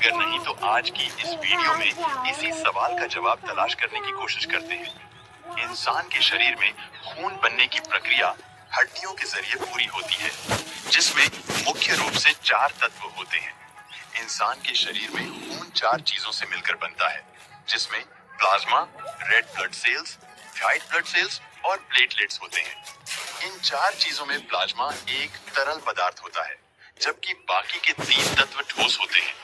अगर नहीं तो आज की इस वीडियो में इसी सवाल का जवाब तलाश करने की कोशिश करते हैं। इंसान के शरीर में खून बनने की प्रक्रिया हड्डियों के जरिए पूरी होती है, जिसमें मुख्य रूप से 4 तत्व होते हैं। इंसान के शरीर में खून 4 चीजों से मिलकर बनता है, जिसमें plasma, red blood cells, white blood cells और प्लेटलेट्स होते हैं। इन 4 चीजों में प्लाज्मा एक तरल पदार्थ होता है, जबकि बाकी के 3 तत्व ठोस होते हैं।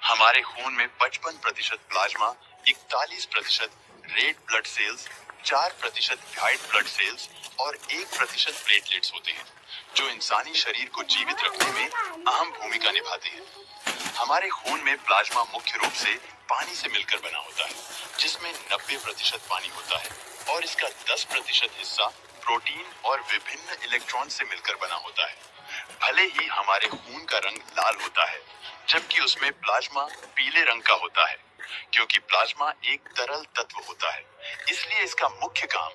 हमारे खून में 55% plasma, 41% red blood cells, 4% white blood cells और 1% प्लेटलेट्स होते हैं, जो इंसानी शरीर को जीवित रखने में अहम भूमिका निभाते हैं। हमारे खून में प्लाज्मा मुख्य रूप से पानी से मिलकर बना होता है, जिसमें 90% पानी होता है और इसका 10% हिस्सा प्रोटीन और विभिन्न इलेक्ट्रॉन से मिलकर बना होता है। भले ही हमारे खून का रंग लाल होता है, जबकि उसमें प्लाज्मा पीले रंग का होता है, क्योंकि प्लाज्मा एक तरल तत्व होता है। इसलिए इसका मुख्य काम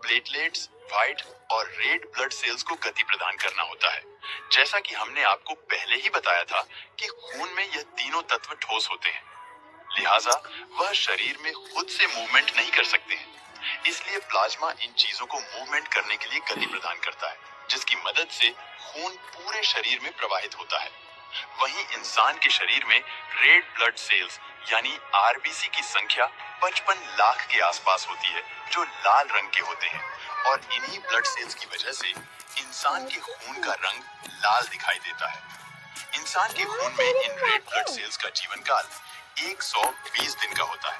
प्लेटलेट्स, व्हाइट और रेड ब्लड सेल्स को गति प्रदान करना होता है। जैसा कि हमने आपको पहले ही बताया था कि खून में यह तीनों तत्व ठोस होते हैं, लिहाजा वह शरीर में खुद से मूवमेंट नहीं कर सकते हैं। इसलिए प्लाज्मा इन चीजों को मूवमेंट करने के लिए गति प्रदान करता है, जिसकी मदद से खून पूरे शरीर में प्रवाहित होता है। वहीं इंसान के शरीर में रेड ब्लड सेल्स यानी आरबीसी की संख्या 55 लाख के आसपास होती है, जो लाल रंग के होते हैं, और इन्हीं ब्लड सेल्स की वजह से इंसान के खून का रंग लाल दिखाई देता है। इंसान के खून में इन रेड ब्लड सेल्स का जीवन काल 120 दिन का होता है,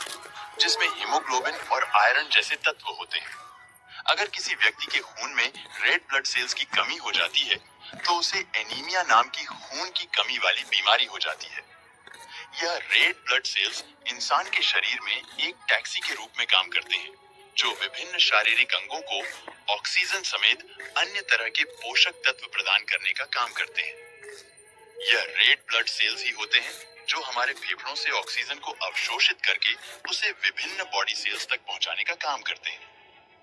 जिसमें हीमोग्लोबिन और आयरन जैसे तत्व होते हैं। अगर किसी व्यक्ति के खून में रेड ब्लड सेल्स की कमी हो जाती है, तो उसे एनीमिया नाम की खून की कमी वाली बीमारी हो जाती है। यह रेड ब्लड सेल्स इंसान के शरीर में एक टैक्सी के रूप में काम करते हैं, जो विभिन्न शारीरिक अंगों को ऑक्सीजन समेत अन्य तरह के पोषक तत्व प्रदान करने का काम करते हैं। यह रेड ब्लड सेल्स ही होते हैं जो हमारे फेफड़ों से ऑक्सीजन को अवशोषित करके उसे विभिन्न बॉडी सेल्स तक पहुंचाने का काम करते हैं।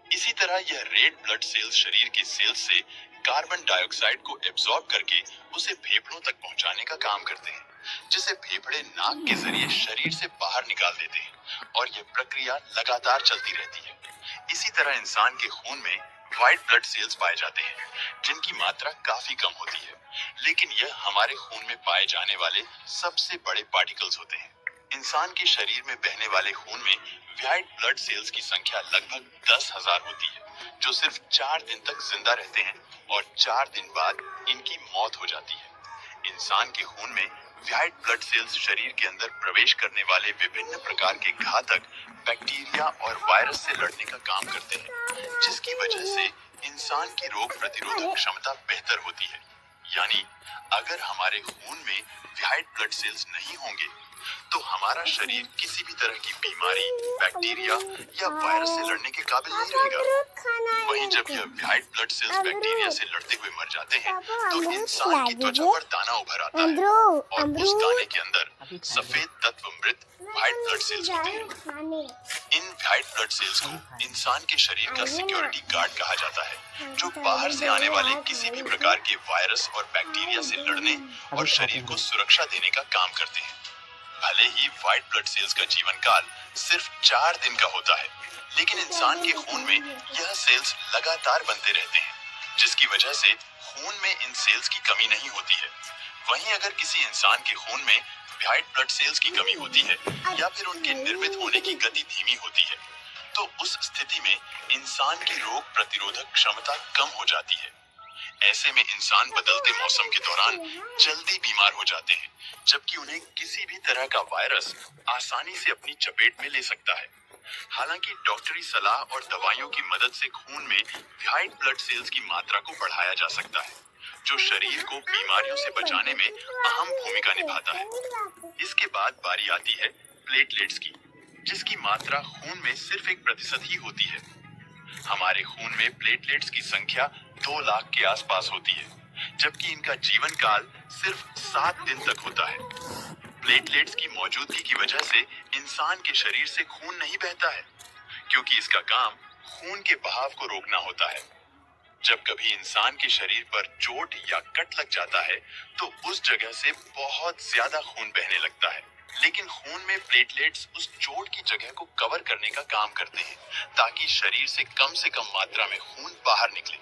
इसी तरह यह रेड ब्लड सेल्स शरीर के सेल्स से कार्बन डाइऑक्साइड को एब्जॉर्ब करके उसे फेफड़ों तक पहुंचाने का काम करते हैं, जिसे फेफड़े नाक के जरिए शरीर से बाहर निकाल देते हैं, और यह प्रक्रिया लगातार चलती रहती है। इसी तरह इंसान के खून में व्हाइट ब्लड सेल्स पाए जाते हैं, जिनकी मात्रा काफी कम होती है, लेकिन यह हमारे खून में पाए जाने वाले सबसे बड़े पार्टिकल्स होते हैं। इंसान के शरीर में बहने वाले खून में व्हाइट ब्लड सेल्स की संख्या लगभग 10,000 होती है, जो सिर्फ 4 दिन तक जिंदा रहते हैं और 4 दिन बाद इनकी मौत हो जाती है। इंसान के खून में व्हाइट ब्लड सेल्स शरीर के अंदर प्रवेश करने वाले विभिन्न प्रकार के घातक बैक्टीरिया और वायरस से लड़ने का काम करते हैं, जिसकी वजह से इंसान की रोग प्रतिरोधक क्षमता बेहतर होती है। यानी अगर हमारे खून में व्हाइट ब्लड सेल्स नहीं होंगे, तो हमारा शरीर किसी भी तरह की बीमारी, बैक्टीरिया या वायरस से लड़ने के काबिल नहीं रहेगा। वहीं जब यह व्हाइट ब्लड सेल्स बैक्टीरिया से लड़ते हुए मर जाते हैं, तो इंसान की त्वचा पर दाना उभर आता है, और उस दाने के अंदर सफेद तत्व मृत व्हाइट ब्लड सेल्स होते हैं। इन व्हाइट ब्लड सेल्स को इंसान के शरीर का सिक्योरिटी गार्ड कहा जाता है, जो बाहर से आने वाले किसी भी प्रकार के वायरस और बैक्टीरिया से लड़ने और शरीर को सुरक्षा देने का काम करते हैं। भले ही व्हाइट ब्लड सेल्स का जीवन काल सिर्फ 4 दिन का होता है, लेकिन इंसान के खून में यह सेल्स लगातार बनते रहते हैं, जिसकी वजह से खून में इन सेल्स की कमी नहीं होती है। वहीं अगर किसी इंसान के खून में व्हाइट ब्लड सेल्स की कमी होती है या फिर उनके निर्मित होने की गति धीमी होती है, तो उस स्थिति में इंसान की रोग प्रतिरोधक क्षमता कम हो जाती है। ऐसे में इंसान बदलते मौसम के दौरान जल्दी बीमार हो जाते हैं, जबकि उन्हें किसी भी तरह का वायरस आसानी से अपनी चपेट में ले सकता है। हालांकि डॉक्टरी सलाह और दवाइयों की मदद से खून में व्हाइट ब्लड सेल्स की मात्रा को बढ़ाया जा सकता है, जो शरीर को बीमारियों से बचाने में अहम भूमिका निभाता है। इसके बाद बारी आती है प्लेटलेट्स की, जिसकी मात्रा खून में सिर्फ 1% ही होती है। हमारे खून में प्लेटलेट्स की संख्या 2 लाख के आसपास होती है, जबकि इनका जीवन काल सिर्फ 7 दिन तक होता है। प्लेटलेट्स की मौजूदगी की वजह से इंसान के शरीर से खून नहीं बहता है, क्योंकि इसका काम खून के बहाव को रोकना होता है। जब कभी इंसान के शरीर पर चोट या कट लग जाता है तो उस जगह से बहुत ज्यादा खून बहने लगता है। लेकिन खून में प्लेटलेट्स उस चोट की जगह को कवर करने का काम करते हैं ताकि शरीर से कम मात्रा में खून बाहर निकले।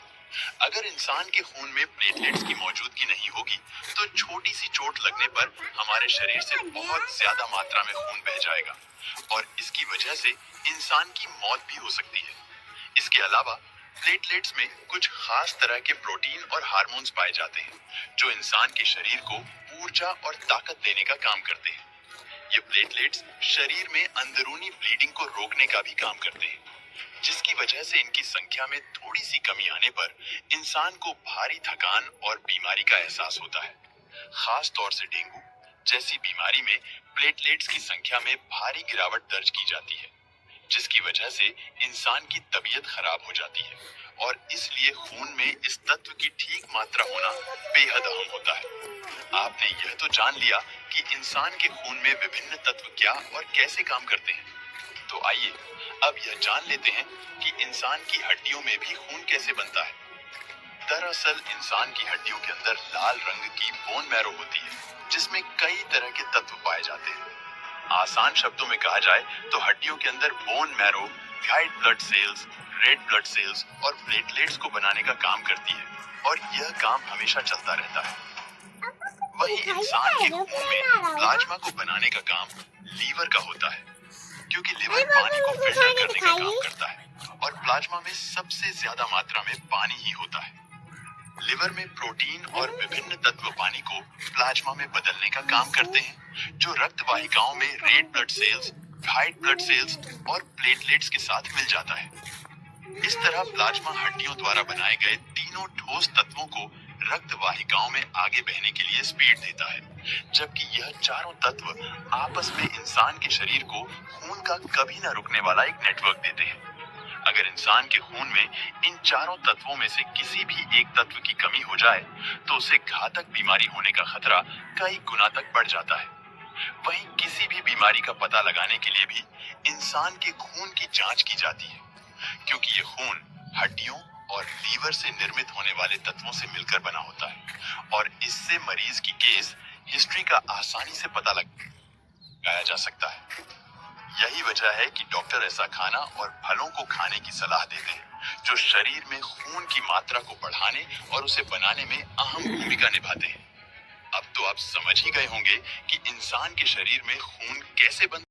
अगर इंसान के खून में प्लेटलेट्स की मौजूदगी नहीं होगी तो छोटी सी चोट लगने पर हमारे शरीर से बहुत ज्यादा मात्रा में खून बह जाएगा और इसकी वजह से इंसान की मौत भी हो सकती है। इसके अलावा प्लेटलेट्स में कुछ खास तरह के प्रोटीन और हार्मोन्स पाए जाते हैं जो इंसान के शरीर को ऊर्जा और ताकत देने का काम करते हैं। ये प्लेटलेट्स शरीर में अंदरूनी ब्लीडिंग को रोकने का भी काम करते हैं, जिसकी वजह से इनकी संख्या में थोड़ी सी कमी आने पर इंसान को भारी थकान और बीमारी का एहसास होता है। खास तौर से डेंगू जैसी बीमारी में प्लेटलेट्स की संख्या में भारी गिरावट दर्ज की जाती है, जिसकी वजह से इंसान की तबीयत खराब हो जाती है और इसलिए खून में इस तत्व की ठीक मात्रा होना बेहद अहम होता है। आपने यह तो जान लिया कि इंसान के खून में विभिन्न तत्व क्या और कैसे काम करते हैं। तो आइए अब यह जान लेते हैं कि इंसान की हड्डियों में भी खून कैसे बनता है। दरअसल इंसान की हड्डियों के अंदर लाल रंग की बोन मैरो होती है जिसमें कई तरह के तत्व पाए जाते हैं। आसान शब्दों में कहा जाए तो हड्डियों के अंदर bone marrow white blood cells, red blood cells और प्लेटलेट्स को बनाने का काम करती है और यह काम हमेशा चलता रहता है। वही इंसान के खून में प्लाज्मा को बनाने का काम लीवर का होता है, क्योंकि लिवर पानी को फिल्टर करने का काम करता है और प्लाज्मा में सबसे ज्यादा मात्रा में पानी ही होता है। लिवर में प्रोटीन और विभिन्न तत्व पानी को प्लाज्मा में बदलने का काम करते हैं, जो रक्त वाहिकाओं में red blood cells, white blood cells और प्लेटलेट्स के साथ मिल जाता है। इस तरह प्लाज्मा हड्डियों द्वारा बनाए गए तीनों ठोस तत्वों को रक्त वाहिकाओं में आगे बहने के लिए स्पीड देता है, जबकि यह चारों तत्व आपस में इंसान के शरीर को खून का कभी न रुकने वाला एक नेटवर्क देते हैं। अगर इंसान के खून में इन चारों तत्वों में से किसी भी एक तत्व की कमी हो जाए तो उसे घातक बीमारी होने का खतरा कई गुना तक बढ़ जाता है। वहीं किसी भी बीमारी का पता लगाने के लिए भी इंसान के खून की जांच की जाती है, क्योंकि ये खून हड्डियों और लीवर से निर्मित होने वाले तत्वों से मिलकर बना होता है और इससे मरीज की केस हिस्ट्री का आसानी से पता लगाया जा सकता है। यही वजह है कि डॉक्टर ऐसा खाना और फलों को खाने की सलाह देते हैं जो शरीर में खून की मात्रा को बढ़ाने और उसे बनाने में अहम भूमिका निभाते हैं। अब तो आप समझ ही गए होंगे कि इंसान के शरीर में खून कैसे बनता है।